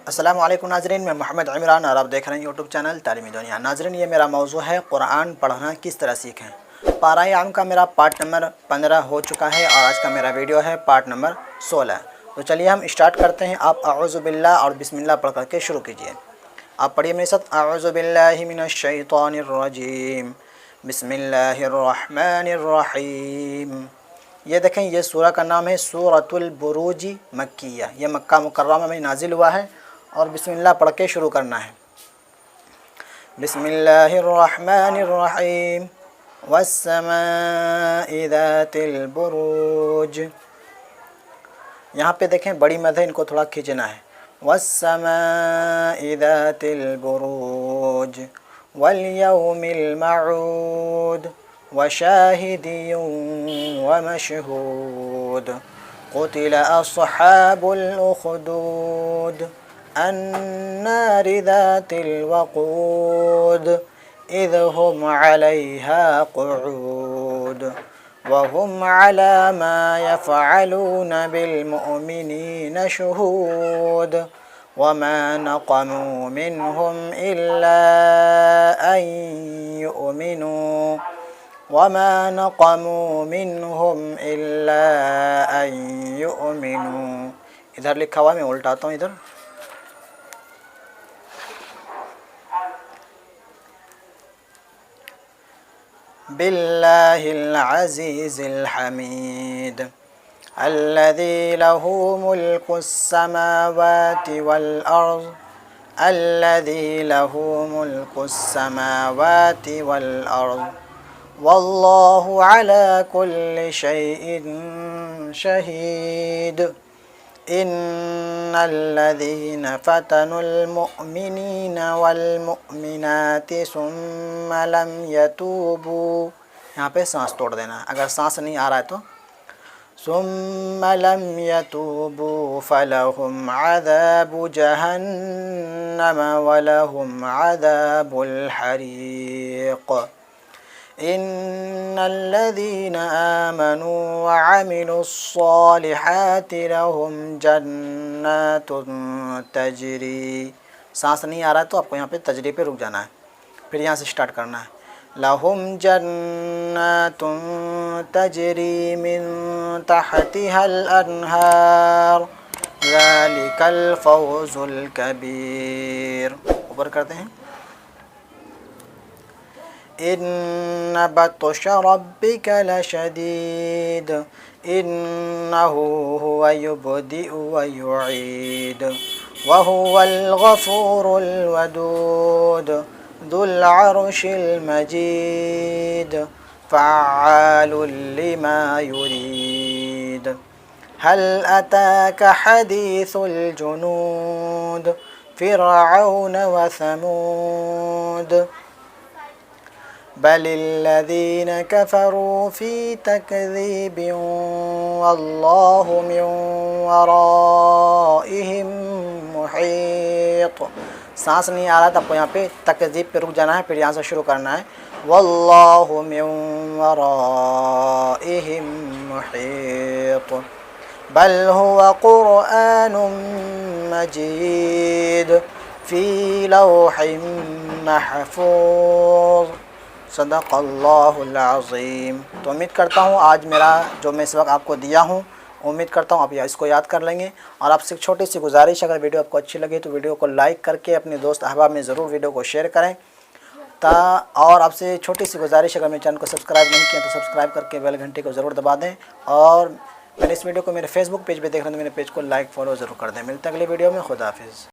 السلام علیکم ناظرین، میں محمد عمران اور آپ دیکھ رہے ہیں یوٹیوب چینل تعلیمی دنیا۔ ناظرین، یہ میرا موضوع ہے قرآن پڑھنا کس طرح سیکھیں۔ پارہ عام کا میرا پارٹ نمبر 15 ہو چکا ہے اور آج کا میرا ویڈیو ہے پارٹ نمبر 16۔ تو چلیے ہم اسٹارٹ کرتے ہیں۔ آپ اعوذ باللہ اور بسم اللہ پڑھ کر کے شروع کیجئے۔ آپ پڑھیے میرے ساتھ، اعوذ باللہ من الشیطان الرجیم، بسم اللہ الرحمن الرحیم۔ یہ دیکھیں، یہ سورہ کا نام ہے سورۃ البروج مکیہ۔ یہ مکہ مکرمہ میں نازل ہوا ہے اور بسم اللہ پڑھ کے شروع کرنا ہے۔ بسم اللہ الرحمن الرحیم، والسماء ذات البروج۔ یہاں پہ دیکھیں بڑی مد ہے، ان کو تھوڑا کھینچنا ہے۔ والسماء ذات البروج والیوم الموعود وشاہد ومشہود قتل اصحاب الاخدود النار ذات الوقود اذ هم علیہا قعود وهم على ما يفعلون بالمؤمنين شهود وما نقموا منهم إلا أن يؤمنوا ادھر لکھا ہوا ہے، میں الٹاتا ہوں ادھر۔ باللہ العزیز الحمید الذي له ملك السماوات والأرض والله على كل شيء شهيد إن الذين فتنوا المؤمنين والمؤمنات ثم لم يتوبوا، یہاں پہ سانس توڑ دینا، اگر سانس نہیں آ رہا ہے تو ثم لم يتوبوا فلهم عذاب جهنم ولهم عذاب الحريق إن الذين آمنوا وعملوا الصالحات لهم جنات تجری، سانس نہیں آ رہا ہے تو آپ کو یہاں پہ تجری پہ رک جانا ہے، پھر یہاں سے سٹارٹ کرنا ہے۔ لهم جنات تجری من تحتها الانہار ذلك الفوز الکبیر، اوپر کرتے ہیں۔ ان بطش ربک لشدید انه هو يبدئ ويعيد وهو الغفور الودود ذو العرش المجید فعال لما يريد هل أتاك حديث الجنود فرعون وثمود بل الذين كفروا في تكذيب والله من ورائهم محيط، سانس نہیں آ رہا تو آپ کو یہاں پہ تکذیب پہ رک جانا ہے، پھر یہاں سے شروع کرنا ہے۔ واللہ من ورائهم محیط بل هو قرآن مجید فی لوح محفوظ صدق اللہ العظیم۔ تو امید کرتا ہوں آج میرا جو میں اس وقت آپ کو دیا ہوں، امید کرتا ہوں آپ اس کو یاد کر لیں گے۔ اور آپ سے ایک چھوٹی سی گزارش، اگر ویڈیو آپ کو اچھی لگے تو ویڈیو کو لائک کر کے اپنے دوست احباب میں ضرور ویڈیو کو شیئر کریں۔ اور آپ سے چھوٹی سی گزارش، اگر میرے چینل کو سبسکرائب نہیں کیا تو سبسکرائب کر کے بیل گھنٹی کو ضرور دبا دیں، اور میرے اس ویڈیو کو میرے فیس بک پیج پہ دیکھ رہے ہیں تو میرے پیج کو لائک فالو ضرور کر دیں۔ ملتے ہیں اگلے ویڈیو میں، خدا حافظ۔